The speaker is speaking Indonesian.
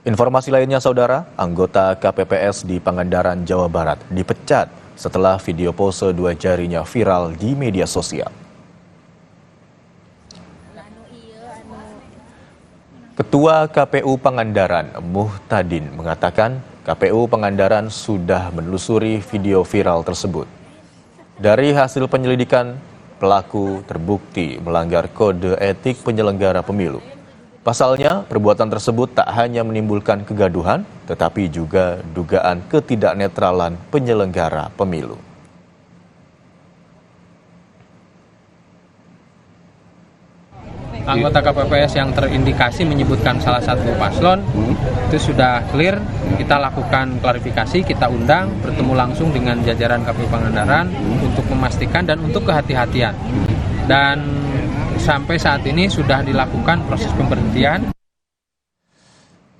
Informasi lainnya, Saudara, anggota KPPS di Pangandaran, Jawa Barat dipecat setelah video pose dua jarinya viral di media sosial. Ketua KPU Pangandaran, Muhtadin, mengatakan KPU Pangandaran sudah menelusuri video viral tersebut. Dari hasil penyelidikan, pelaku terbukti melanggar kode etik penyelenggara pemilu. Pasalnya, perbuatan tersebut tak hanya menimbulkan kegaduhan, tetapi juga dugaan ketidaknetralan penyelenggara pemilu. Anggota KPPS yang terindikasi menyebutkan salah satu paslon itu sudah clear, kita lakukan klarifikasi, kita undang, bertemu langsung dengan jajaran KPU Pangandaran untuk memastikan dan untuk kehati-hatian. Dan sampai saat ini sudah dilakukan proses pemberhentian